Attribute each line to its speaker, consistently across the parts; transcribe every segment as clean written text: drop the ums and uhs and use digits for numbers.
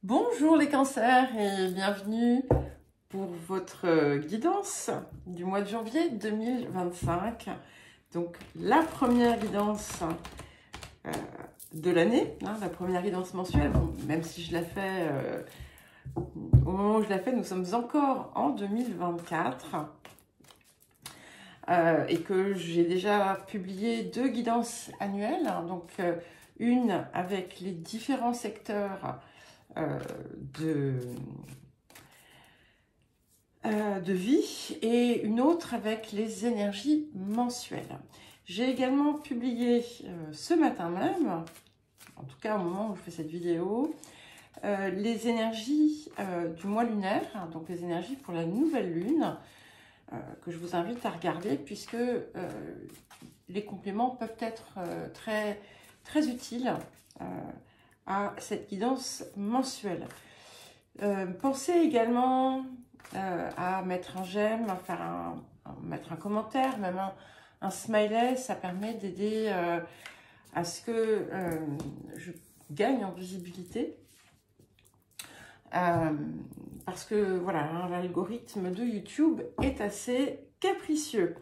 Speaker 1: Bonjour les cancers et bienvenue pour votre guidance du mois de janvier 2025. Donc la première guidance de l'année, la première guidance mensuelle, bon, même si je la fais, au moment où je la fais, nous sommes encore en 2024 et que j'ai déjà publié 2 guidances annuelles, donc une avec les différents secteurs de vie et une autre avec les énergies mensuelles. J'ai également publié ce matin même, en tout cas au moment où je fais cette vidéo, les énergies du mois lunaire, donc les énergies pour la nouvelle lune, que je vous invite à regarder puisque les compléments peuvent être très utiles à cette guidance mensuelle. Pensez également à mettre un j'aime, à mettre un commentaire, même un smiley. Ça permet d'aider à ce que je gagne en visibilité. Parce que voilà, l'algorithme de YouTube est assez capricieux.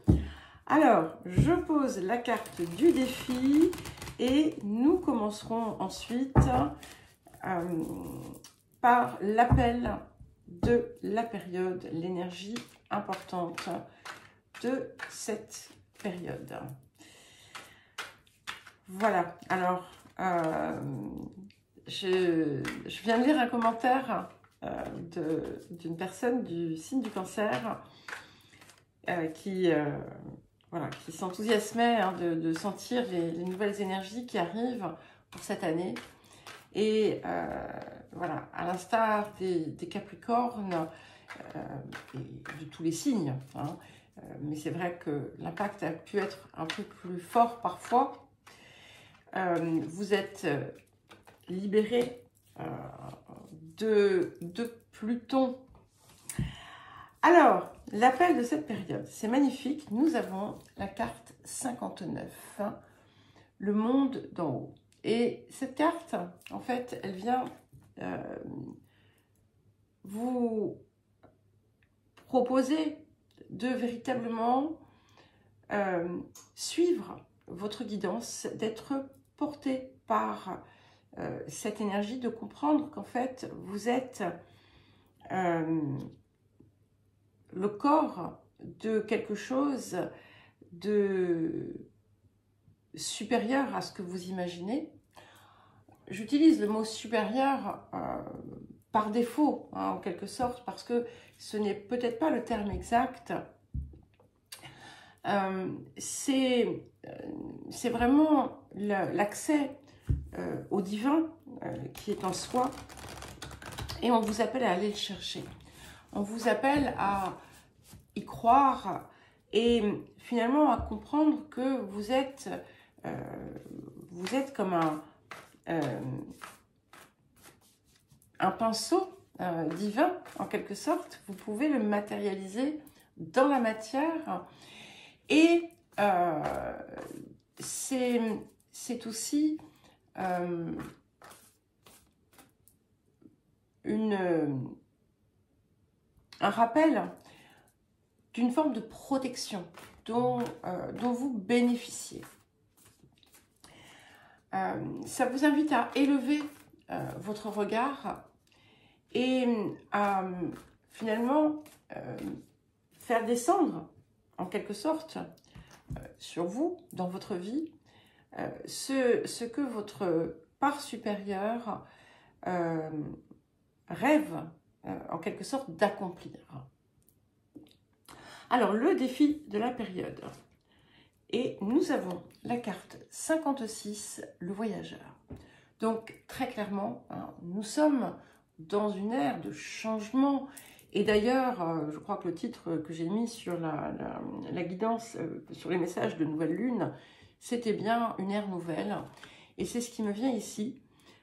Speaker 1: Alors, je pose la carte du défi et nous commencerons ensuite par l'appel de la période, l'énergie importante de cette période. Voilà, alors je viens de lire un commentaire d'une personne du signe du cancer qui s'enthousiasmait de sentir les nouvelles énergies qui arrivent pour cette année. Et voilà, à l'instar des Capricornes et de tous les signes, mais c'est vrai que l'impact a pu être un peu plus fort parfois. Vous êtes libéré de Pluton. Alors, l'appel de cette période, c'est magnifique. Nous avons la carte 59, le monde d'en haut. Et cette carte, en fait, elle vient vous proposer de véritablement suivre votre guidance, d'être porté par cette énergie, de comprendre qu'en fait, vous êtes le corps de quelque chose de supérieur à ce que vous imaginez. J'utilise le mot supérieur par défaut, en quelque sorte, parce que ce n'est peut-être pas le terme exact. C'est vraiment l'accès au divin qui est en soi, et on vous appelle à aller le chercher. On vous appelle à y croire et finalement à comprendre que vous êtes comme un pinceau divin, en quelque sorte. Vous pouvez le matérialiser dans la matière. Et c'est aussi un rappel d'une forme de protection dont vous bénéficiez. Ça vous invite à élever votre regard et à finalement faire descendre, en quelque sorte, sur vous, dans votre vie, ce que votre part supérieure rêve, en quelque sorte, d'accomplir. Alors, le défi de la période. Et nous avons la carte 56, le voyageur. Donc, très clairement, nous sommes dans une ère de changement. Et d'ailleurs, je crois que le titre que j'ai mis sur la guidance, sur les messages de nouvelle lune, c'était bien une ère nouvelle. Et c'est ce qui me vient ici.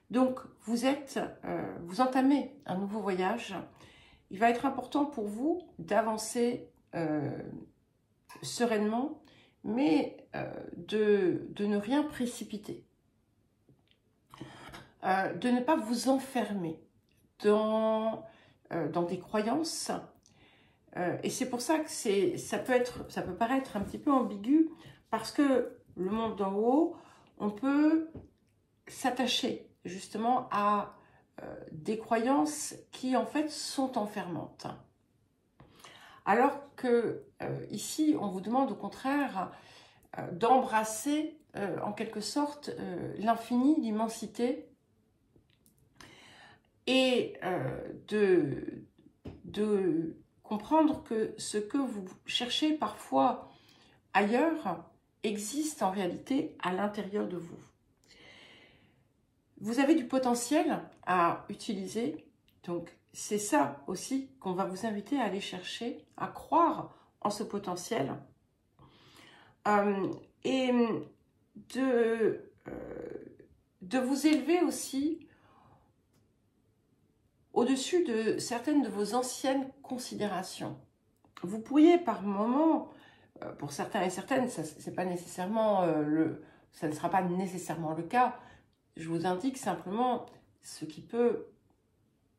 Speaker 1: Donc, vous entamez un nouveau voyage. Il va être important pour vous d'avancer sereinement, mais de ne rien précipiter. De ne pas vous enfermer dans des croyances. Et c'est pour ça que ça peut paraître un petit peu ambigu, parce que le monde d'en haut, on peut s'attacher justement à des croyances qui en fait sont enfermantes. Alors que ici, on vous demande au contraire d'embrasser en quelque sorte l'infini, l'immensité, et de comprendre que ce que vous cherchez parfois ailleurs existe en réalité à l'intérieur de vous. Vous avez du potentiel à utiliser, donc c'est ça aussi qu'on va vous inviter à aller chercher, à croire en ce potentiel et de vous élever aussi au-dessus de certaines de vos anciennes considérations. Vous pourriez par moments, pour certains et certaines, ça ne sera pas nécessairement le cas. Je vous indique simplement ce qui peut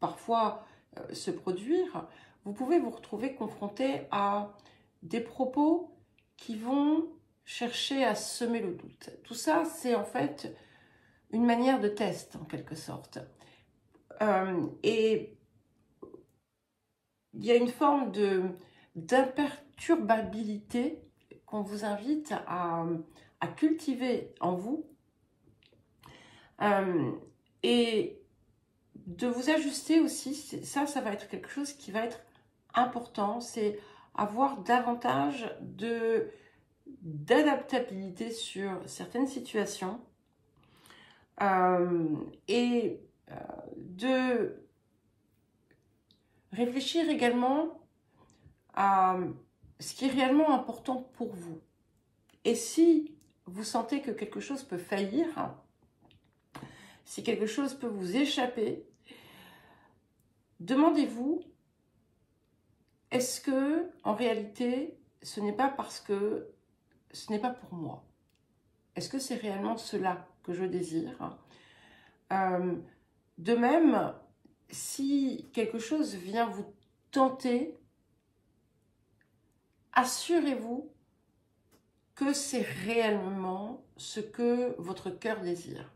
Speaker 1: parfois se produire. Vous pouvez vous retrouver confronté à des propos qui vont chercher à semer le doute. Tout ça, c'est en fait une manière de test en quelque sorte. Et il y a une forme d'imperturbabilité qu'on vous invite à cultiver en vous et de vous ajuster aussi. Ça va être quelque chose qui va être important, c'est avoir davantage d'adaptabilité sur certaines situations et de réfléchir également à ce qui est réellement important pour vous. Et si vous sentez que quelque chose peut faillir, si quelque chose peut vous échapper, demandez-vous, est-ce que en réalité ce n'est pas parce que ce n'est pas pour moi? Est-ce que c'est réellement cela que je désire? De même, si quelque chose vient vous tenter, assurez-vous que c'est réellement ce que votre cœur désire.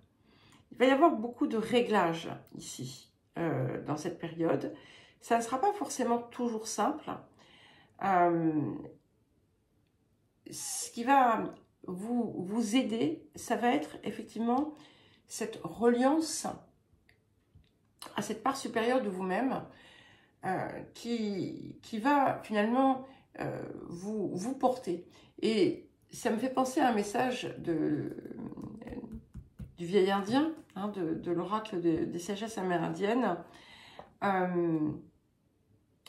Speaker 1: Il va y avoir beaucoup de réglages ici, dans cette période. Ça ne sera pas forcément toujours simple. Ce qui va vous aider, ça va être effectivement cette reliance à cette part supérieure de vous-même qui va finalement vous porter. Et ça me fait penser à un message du vieil indien, hein, de l'oracle des sagesses amérindiennes.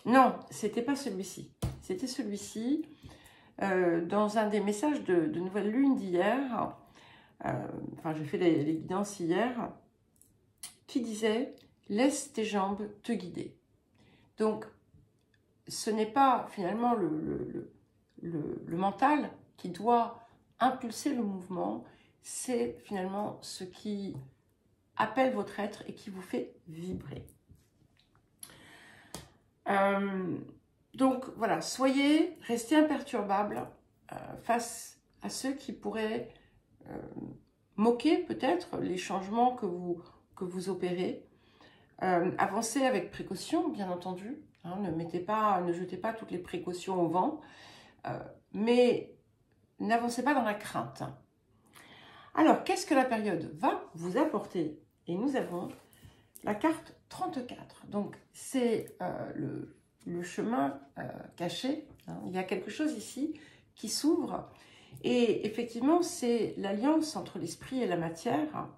Speaker 1: Non, c'était pas celui-ci. C'était celui-ci. Dans un des messages de Nouvelle Lune d'hier, enfin j'ai fait les guidances hier, qui disait « Laisse tes jambes te guider ». Donc, ce n'est pas finalement le mental qui doit impulser le mouvement, c'est finalement ce qui appelle votre être et qui vous fait vibrer. Donc voilà, restez imperturbables face à ceux qui pourraient moquer peut-être les changements que vous opérez. Avancez avec précaution, bien entendu. Hein, ne jetez pas toutes les précautions au vent, mais n'avancez pas dans la crainte. Alors, qu'est-ce que la période va vous apporter? Et nous avons la carte 34. Donc, c'est le chemin caché. Hein. Il y a quelque chose ici qui s'ouvre. Et effectivement, c'est l'alliance entre l'esprit et la matière.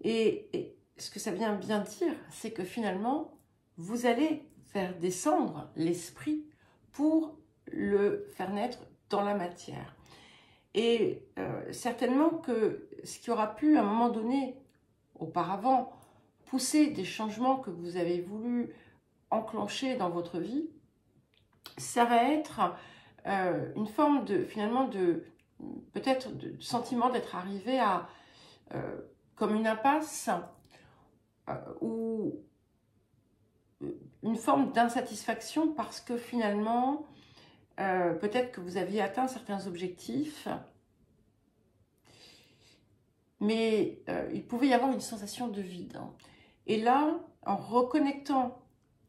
Speaker 1: Et ce que ça vient bien dire, c'est que finalement, vous allez faire descendre l'esprit pour le faire naître dans la matière. Et certainement que ce qui aura pu, à un moment donné, auparavant, pousser des changements que vous avez voulu enclencher dans votre vie, ça va être une forme peut-être de sentiment d'être arrivé à comme une impasse où une forme d'insatisfaction parce que finalement, peut-être que vous aviez atteint certains objectifs, mais il pouvait y avoir une sensation de vide. Et là, en reconnectant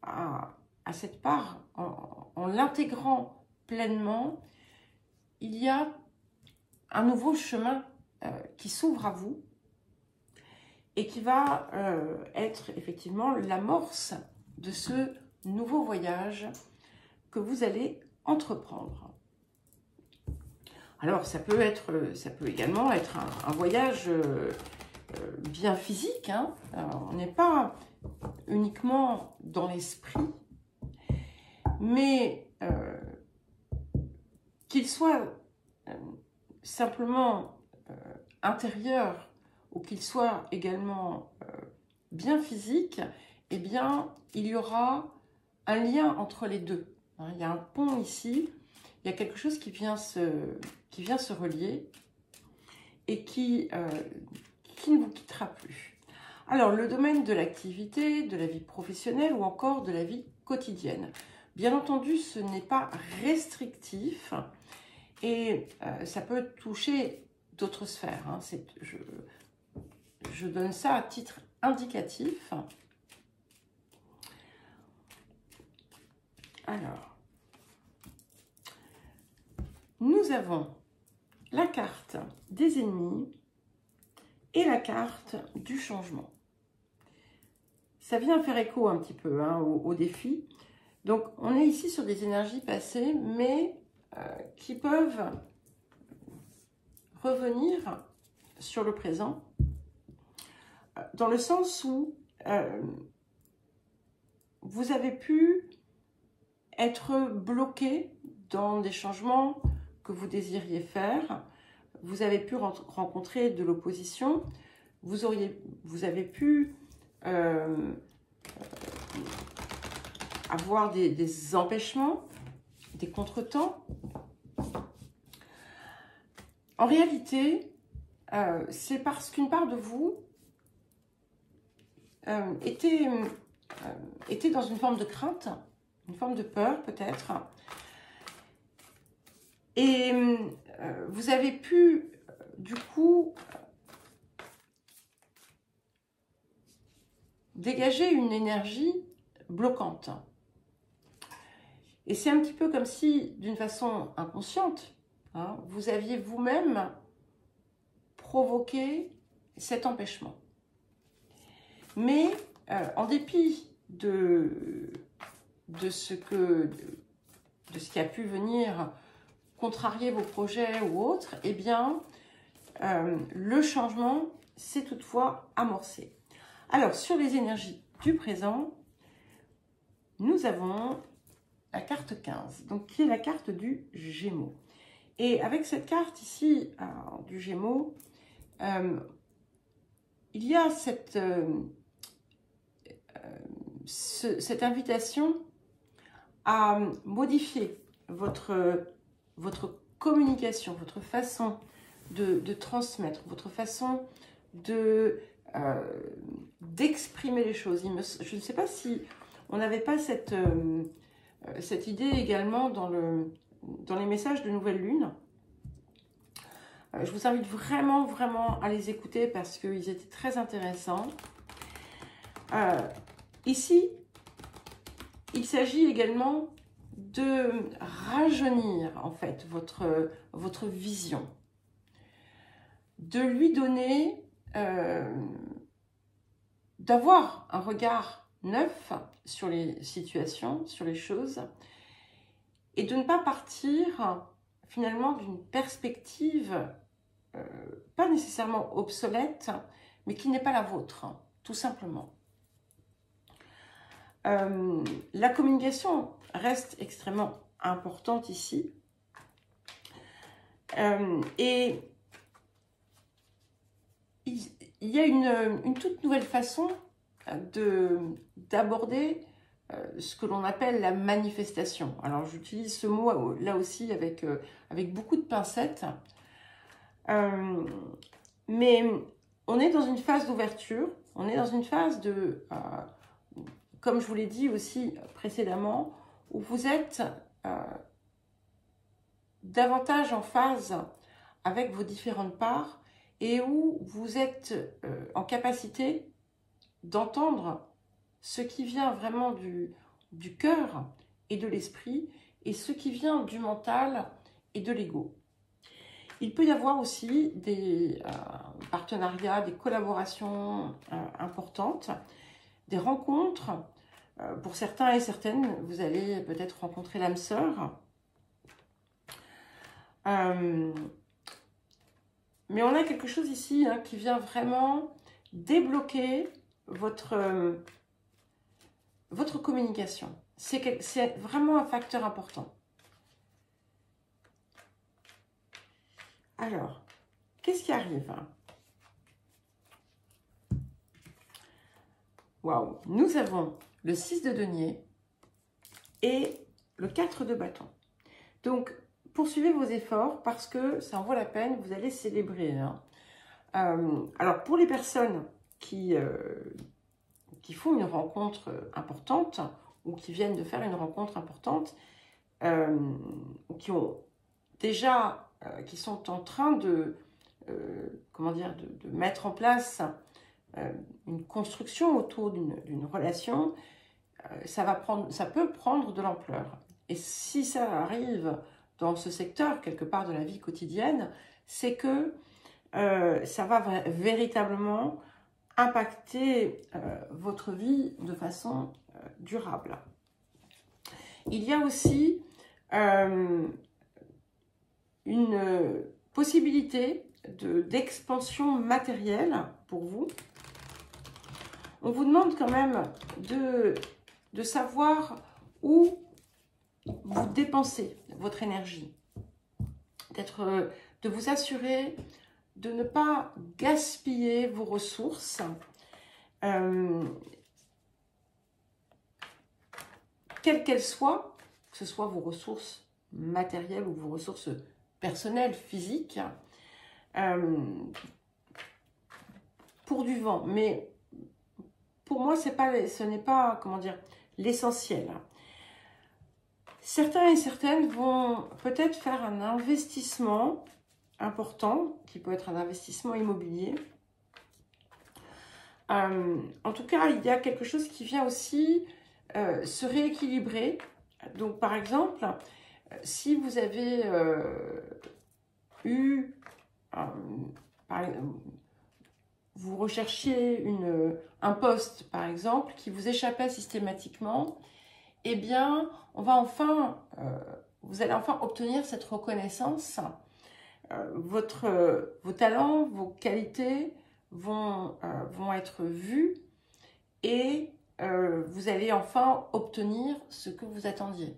Speaker 1: à cette part, en l'intégrant pleinement, il y a un nouveau chemin qui s'ouvre à vous et qui va être effectivement l'amorce de ce nouveau voyage que vous allez entreprendre. Alors, ça peut également être un voyage bien physique, hein. On n'est pas uniquement dans l'esprit, mais qu'il soit simplement intérieur ou qu'il soit également bien physique, eh bien, il y aura un lien entre les deux. Hein. Il y a un pont ici, il y a quelque chose qui vient se relier et qui ne vous quittera plus. Alors, le domaine de l'activité, de la vie professionnelle ou encore de la vie quotidienne. Bien entendu, ce n'est pas restrictif et ça peut toucher d'autres sphères. Hein. Je donne ça à titre indicatif. Alors, nous avons la carte des ennemis et la carte du changement. Ça vient faire écho un petit peu hein, au défi. Donc, on est ici sur des énergies passées, mais qui peuvent revenir sur le présent, dans le sens où vous avez pu être bloqué dans des changements que vous désiriez faire, vous avez pu rencontrer de l'opposition, vous avez pu avoir des empêchements, des contretemps. En réalité, c'est parce qu'une part de vous était dans une forme de crainte, une forme de peur peut-être. Et vous avez pu, du coup, dégager une énergie bloquante. Et c'est un petit peu comme si, d'une façon inconsciente, hein, vous aviez vous-même provoqué cet empêchement. Mais en dépit de ce qui a pu venir contrarier vos projets ou autres, eh bien, le changement s'est toutefois amorcé. Alors, sur les énergies du présent, nous avons la carte 15, donc qui est la carte du Gémeaux. Et avec cette carte ici, du Gémeaux, il y a cette invitation à modifier votre communication, votre façon de transmettre, votre façon d'exprimer les choses. Je ne sais pas si on n'avait pas cette idée également dans les messages de nouvelle lune. Je vous invite vraiment, vraiment à les écouter parce qu'ils étaient très intéressants. Ici, il s'agit également de rajeunir en fait votre vision, de lui donner, d'avoir un regard neuf sur les situations, sur les choses, et de ne pas partir finalement d'une perspective pas nécessairement obsolète, mais qui n'est pas la vôtre, tout simplement. La communication reste extrêmement importante ici. Et il y a une toute nouvelle façon d'aborder ce que l'on appelle la manifestation. Alors j'utilise ce mot là aussi avec beaucoup de pincettes. Mais on est dans une phase d'ouverture, on est dans une phase comme je vous l'ai dit aussi précédemment, où vous êtes davantage en phase avec vos différentes parts et où vous êtes en capacité d'entendre ce qui vient vraiment du cœur et de l'esprit et ce qui vient du mental et de l'ego. Il peut y avoir aussi des partenariats, des collaborations importantes, des rencontres. Pour certains et certaines, vous allez peut-être rencontrer l'âme sœur. Mais on a quelque chose ici qui vient vraiment débloquer votre communication. C'est vraiment un facteur important. Alors, qu'est-ce qui arrive? Waouh! Nous avons le 6 de denier et le 4 de bâton. Donc, poursuivez vos efforts parce que ça en vaut la peine, vous allez célébrer. Alors, pour les personnes qui font une rencontre importante ou qui viennent de faire une rencontre importante, ou qui ont déjà... qui sont en train de, comment dire, de mettre en place une construction autour d'une relation, ça peut prendre de l'ampleur. Et si ça arrive dans ce secteur, quelque part de la vie quotidienne, c'est que ça va véritablement impacter votre vie de façon durable. Il y a aussi une possibilité d'expansion matérielle pour vous. On vous demande quand même de savoir où vous dépensez votre énergie. De vous assurer de ne pas gaspiller vos ressources. Quelles qu'elles soient, que ce soit vos ressources matérielles ou vos ressources personnelles, physiques, pour du vent. Mais pour moi, ce n'est pas, comment dire, l'essentiel. Certains et certaines vont peut-être faire un investissement important, qui peut être un investissement immobilier. En tout cas, il y a quelque chose qui vient aussi se rééquilibrer. Donc, par exemple, si vous avez vous recherchiez un poste, par exemple, qui vous échappait systématiquement, eh bien, vous allez enfin obtenir cette reconnaissance. Vos talents, vos qualités vont être vus et vous allez enfin obtenir ce que vous attendiez.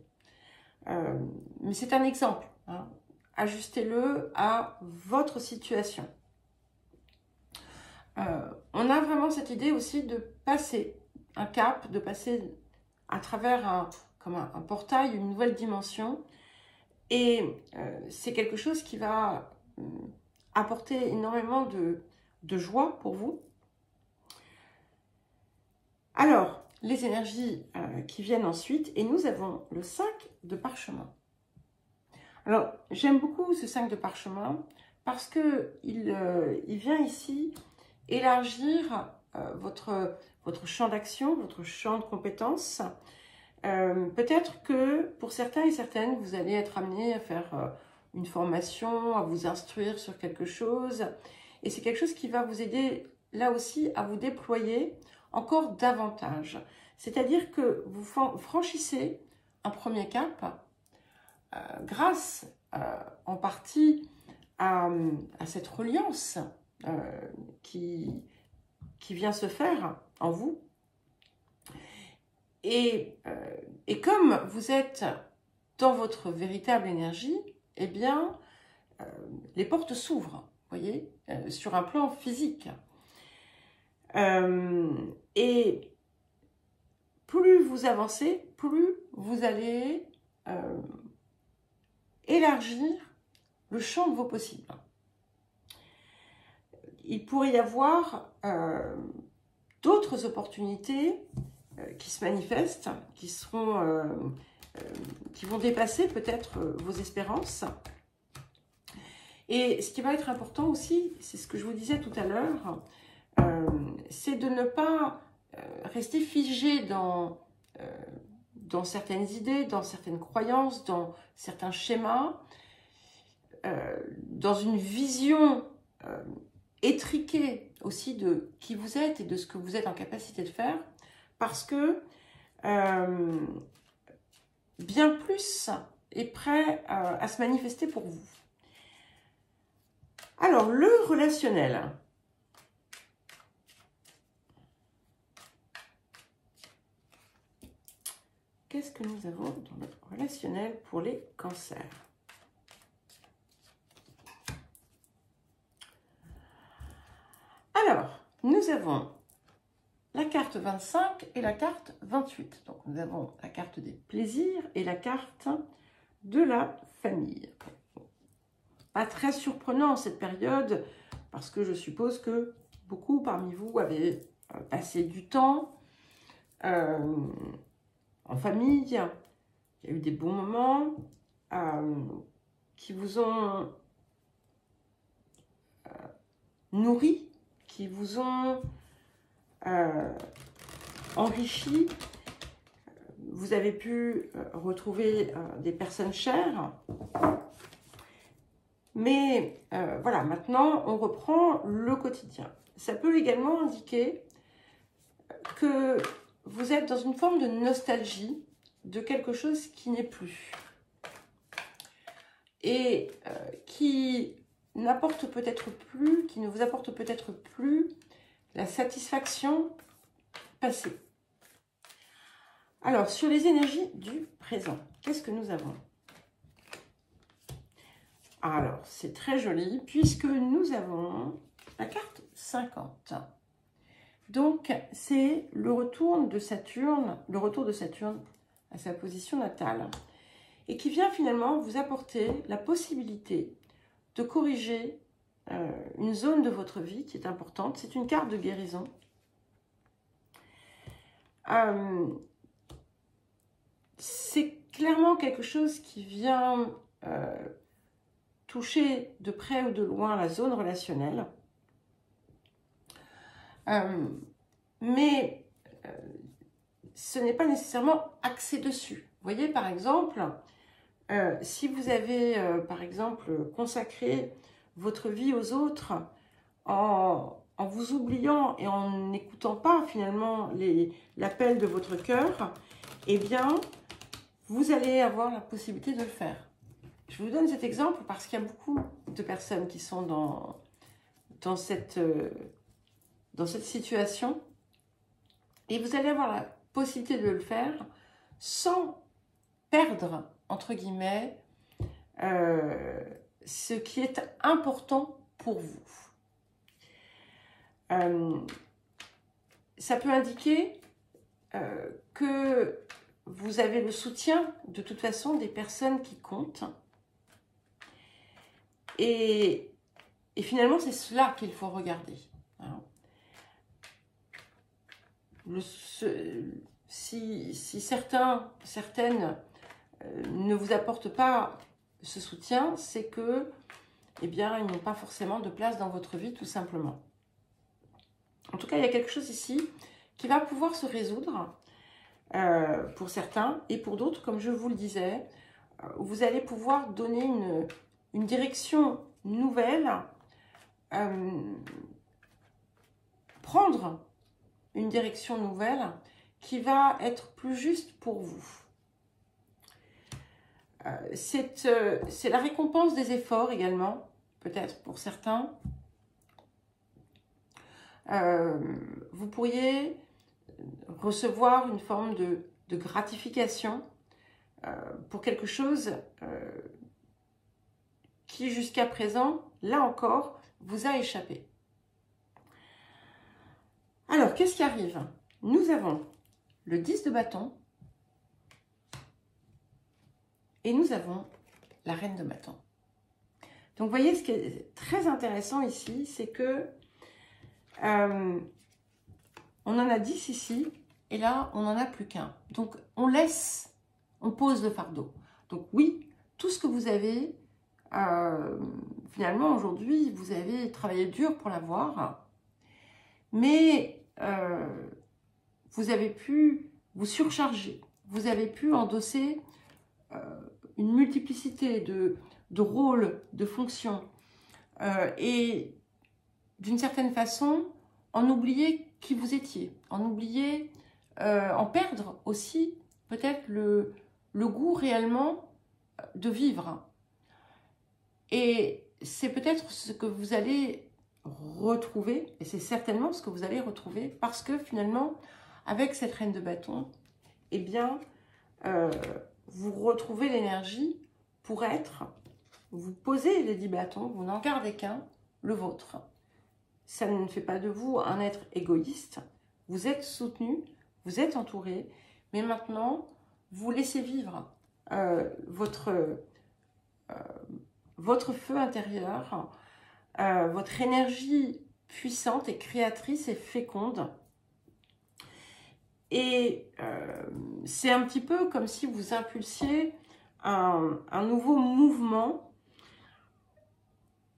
Speaker 1: Mais c'est un exemple. Ajustez-le à votre situation. On a vraiment cette idée aussi de passer un cap, de passer à travers comme un portail, une nouvelle dimension. Et c'est quelque chose qui va apporter énormément de joie pour vous. Alors, les énergies qui viennent ensuite, et nous avons le 5 de parchemin. Alors, j'aime beaucoup ce 5 de parchemin parce qu'il vient ici élargir votre champ d'action, votre champ de compétences. Peut-être que pour certains et certaines, vous allez être amené à faire une formation, à vous instruire sur quelque chose. Et c'est quelque chose qui va vous aider là aussi à vous déployer encore davantage. C'est-à-dire que vous franchissez un premier cap grâce en partie à cette reliance qui vient se faire en vous. Et comme vous êtes dans votre véritable énergie, eh bien, les portes s'ouvrent, voyez, sur un plan physique. Et plus vous avancez, plus vous allez élargir le champ de vos possibles. Il pourrait y avoir d'autres opportunités qui se manifestent, qui vont dépasser peut-être vos espérances. Et ce qui va être important aussi, c'est ce que je vous disais tout à l'heure, c'est de ne pas rester figé dans certaines idées, dans certaines croyances, dans certains schémas, dans une vision étriquée aussi de qui vous êtes et de ce que vous êtes en capacité de faire, parce que bien plus est prêt à se manifester pour vous. Alors, le relationnel. Qu'est-ce que nous avons dans le relationnel pour les cancers? Alors, nous avons la carte 25 et la carte 28. Donc, nous avons la carte des plaisirs et la carte de la famille. Pas très surprenant cette période, parce que je suppose que beaucoup parmi vous avaient passé du temps en famille. Il y a eu des bons moments qui vous ont nourri, qui vous ont enrichi. Vous avez pu retrouver des personnes chères. Mais voilà, maintenant, on reprend le quotidien. Ça peut également indiquer que vous êtes dans une forme de nostalgie de quelque chose qui n'est plus. Et qui n'apporte peut-être plus, qui ne vous apporte peut-être plus la satisfaction passée. Alors, sur les énergies du présent, qu'est-ce que nous avons ? Alors, c'est très joli, puisque nous avons la carte 50. Donc, c'est le retour de Saturne à sa position natale. Et qui vient finalement vous apporter la possibilité de corriger une zone de votre vie qui est importante. C'est une carte de guérison. C'est clairement quelque chose qui vient toucher de près ou de loin la zone relationnelle. Mais ce n'est pas nécessairement axé dessus. Vous voyez, par exemple, si vous avez, par exemple, consacré votre vie aux autres en vous oubliant et en n'écoutant pas finalement l'appel de votre cœur, eh bien, vous allez avoir la possibilité de le faire. Je vous donne cet exemple parce qu'il y a beaucoup de personnes qui sont dans cette situation. Et vous allez avoir la possibilité de le faire sans perdre, entre guillemets, ce qui est important pour vous. Ça peut indiquer que vous avez le soutien, de toute façon, des personnes qui comptent. Et finalement, c'est cela qu'il faut regarder. Hein. Si certaines ne vous apportent pas ce soutien, c'est que, eh bien, ils n'ont pas forcément de place dans votre vie, tout simplement. En tout cas, il y a quelque chose ici qui va pouvoir se résoudre pour certains, et pour d'autres, comme je vous le disais, vous allez pouvoir donner une direction nouvelle, prendre une direction nouvelle qui va être plus juste pour vous. C'est la récompense des efforts également, peut-être pour certains. Vous pourriez recevoir une forme de gratification pour quelque chose qui jusqu'à présent, là encore, vous a échappé. Alors, qu'est-ce qui arrive? Nous avons le 10 de bâton et nous avons la reine de bâton. Donc, vous voyez, ce qui est très intéressant ici, c'est que on en a 10 ici, et là, on n'en a plus qu'un. Donc, on laisse, on pose le fardeau. Donc oui, tout ce que vous avez, finalement, aujourd'hui, vous avez travaillé dur pour l'avoir, mais vous avez pu vous surcharger, vous avez pu endosser une multiplicité de rôles, de fonctions, et d'une certaine façon, en oublier qui vous étiez, en oublier, en perdre aussi peut-être le goût réellement de vivre. Et c'est peut-être ce que vous allez retrouver, et c'est certainement ce que vous allez retrouver, parce que finalement, avec cette reine de bâton, eh bien, vous retrouvez l'énergie pour être, vous posez les 10 bâtons, vous n'en gardez qu'un, le vôtre. Ça ne fait pas de vous un être égoïste, vous êtes soutenu, vous êtes entouré, mais maintenant, vous laissez vivre votre feu intérieur, votre énergie puissante et créatrice et féconde. Et c'est un petit peu comme si vous impulsiez un nouveau mouvement.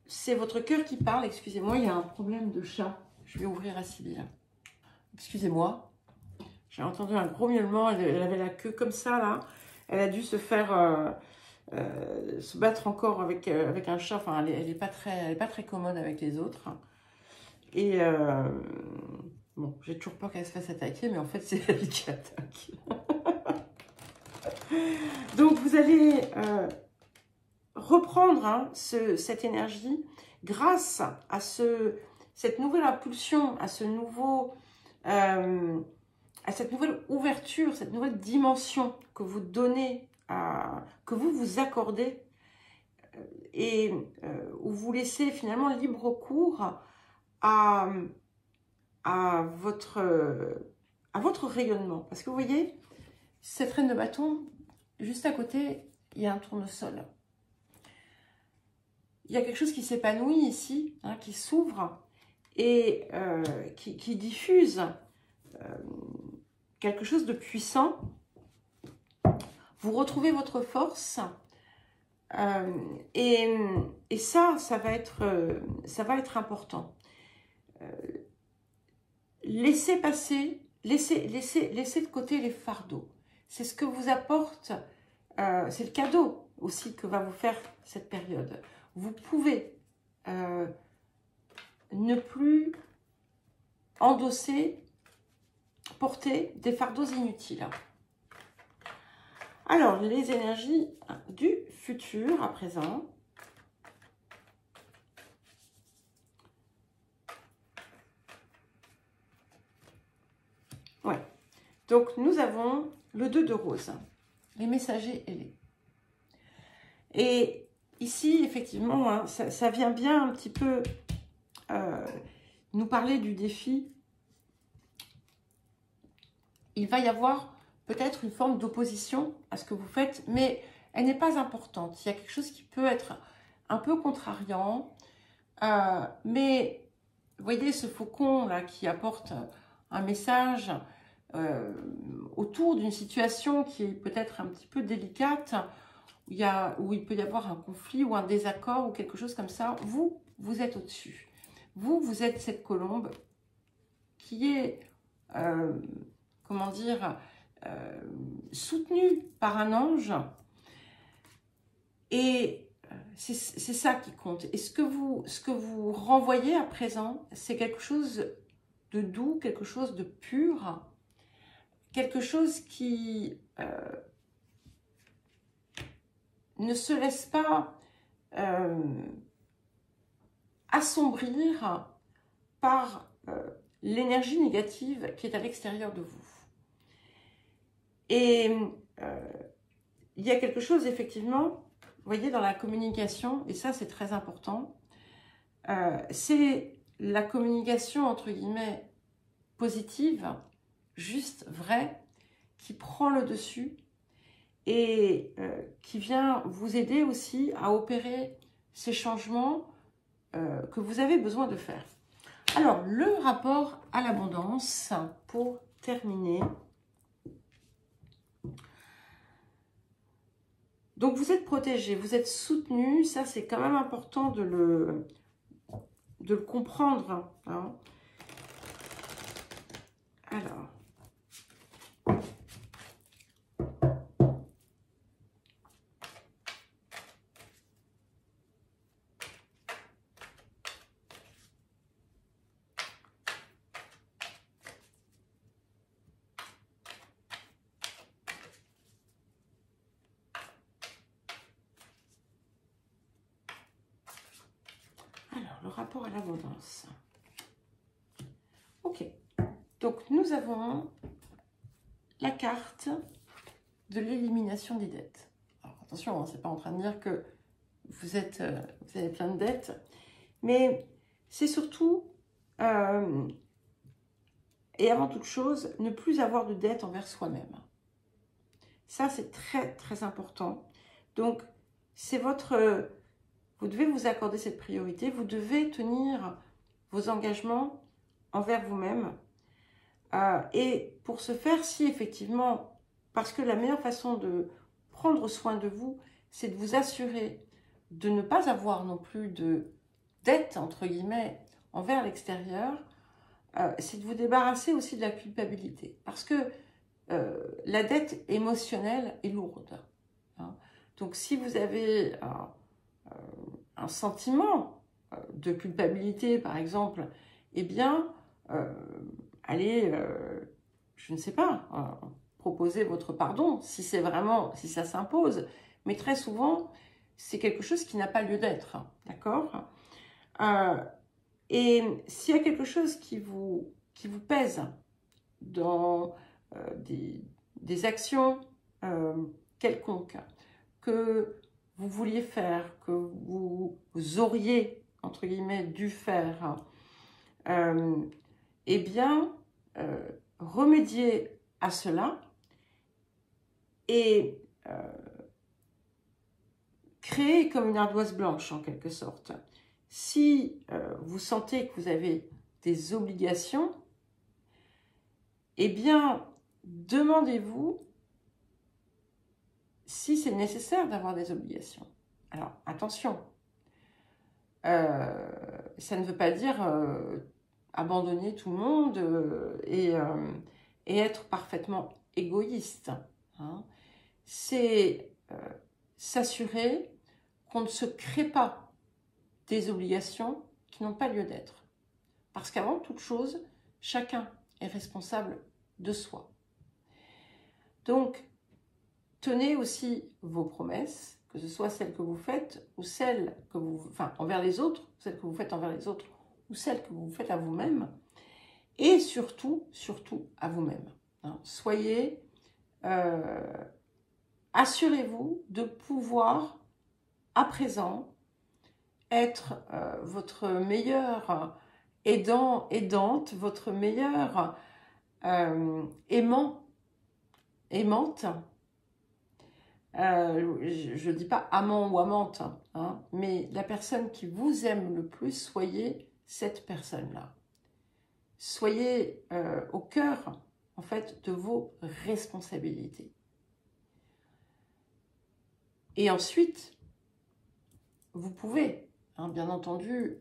Speaker 1: C'est votre cœur qui parle. Excusez-moi, il y a un problème de chat. Je vais ouvrir à Sybille. Excusez-moi. J'ai entendu un gros miaulement. Elle avait la queue comme ça, là. Elle a dû se faire... se battre encore avec un chat. Enfin, elle n'est pas très commode avec les autres. Et bon, j'ai toujours peur qu'elle se fasse attaquer, mais en fait, c'est elle qui attaque. Donc, vous allez reprendre hein, cette énergie grâce à cette nouvelle impulsion, à cette nouvelle ouverture, cette nouvelle dimension que vous donnez, que vous vous accordez et où vous laissez finalement libre cours à votre rayonnement. Parce que vous voyez, cette reine de bâton, juste à côté, il y a un tournesol. Il y a quelque chose qui s'épanouit ici, hein, qui s'ouvre et qui diffuse quelque chose de puissant. Vous retrouvez votre force et ça va être important. Laissez passer, laissez de côté les fardeaux. C'est ce que vous apporte, c'est le cadeau aussi que va vous faire cette période. Vous pouvez ne plus endosser, porter des fardeaux inutiles. Alors, les énergies du futur à présent. Ouais. Donc, nous avons le 2 de rose, les messagers ailés. Et ici, effectivement, hein, ça vient bien un petit peu nous parler du défi. Il va y avoir peut-être une forme d'opposition à ce que vous faites, mais elle n'est pas importante. Il y a quelque chose qui peut être un peu contrariant, mais vous voyez ce faucon là qui apporte un message autour d'une situation qui est peut-être un petit peu délicate, où il peut y avoir un conflit ou un désaccord ou quelque chose comme ça. Vous êtes au-dessus. Vous êtes cette colombe qui est, comment dire, soutenue par un ange. Et c'est ça qui compte. Et ce que vous renvoyez à présent, c'est quelque chose de doux, quelque chose de pur, quelque chose qui ne se laisse pas assombrir par l'énergie négative qui est à l'extérieur de vous. Et il y a quelque chose, effectivement, vous voyez, dans la communication, et ça c'est très important, c'est la communication, entre guillemets, positive, juste, vraie, qui prend le dessus et qui vient vous aider aussi à opérer ces changements que vous avez besoin de faire. Alors, le rapport à l'abondance pour terminé. Donc, vous êtes protégé, vous êtes soutenu. Ça, c'est quand même important de le comprendre. Hein. Alors. Le rapport à l'abondance. Ok. Donc, nous avons la carte de l'élimination des dettes. Alors, attention, hein, c'est pas en train de dire que vous avez plein de dettes, mais c'est surtout, et avant toute chose, ne plus avoir de dettes envers soi-même. Ça, c'est très, très important. Donc, c'est votre... Vous devez vous accorder cette priorité. Vous devez tenir vos engagements envers vous-même. Et pour ce faire, si effectivement, parce que la meilleure façon de prendre soin de vous, c'est de vous assurer de ne pas avoir non plus de dette, entre guillemets, envers l'extérieur, c'est de vous débarrasser aussi de la culpabilité. Parce que la dette émotionnelle est lourde. Hein. Donc, si vous avez un sentiment de culpabilité, par exemple, eh bien, allez, je ne sais pas, proposer votre pardon, si c'est vraiment, si ça s'impose. Mais très souvent, c'est quelque chose qui n'a pas lieu d'être, d'accord? Et s'il y a quelque chose qui vous pèse dans des actions quelconques, que vous vouliez faire, que vous auriez, entre guillemets, dû faire, eh bien, remédier à cela et créer comme une ardoise blanche, en quelque sorte. Si vous sentez que vous avez des obligations, eh bien, demandez-vous si c'est nécessaire d'avoir des obligations. Alors, attention, ça ne veut pas dire abandonner tout le monde et être parfaitement égoïste. Hein. C'est s'assurer qu'on ne se crée pas des obligations qui n'ont pas lieu d'être. Parce qu'avant toute chose, chacun est responsable de soi. Donc, tenez aussi vos promesses, que ce soit celles que vous faites ou celles que vous, enfin, envers les autres, celles que vous faites envers les autres ou celles que vous faites à vous-même, et surtout, surtout à vous-même. Hein. Soyez, assurez-vous de pouvoir, à présent, être votre meilleur aidant, aidante, votre meilleur aimant, aimante. Je ne dis pas amant ou amante, hein, mais la personne qui vous aime le plus, soyez cette personne-là. Soyez au cœur, en fait, de vos responsabilités. Et ensuite, vous pouvez, hein, bien entendu,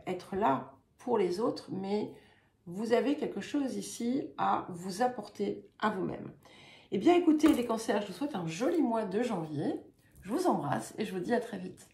Speaker 1: être là pour les autres, mais vous avez quelque chose ici à vous apporter à vous-même. Eh bien, écoutez, les cancers, je vous souhaite un joli mois de janvier. Je vous embrasse et je vous dis à très vite.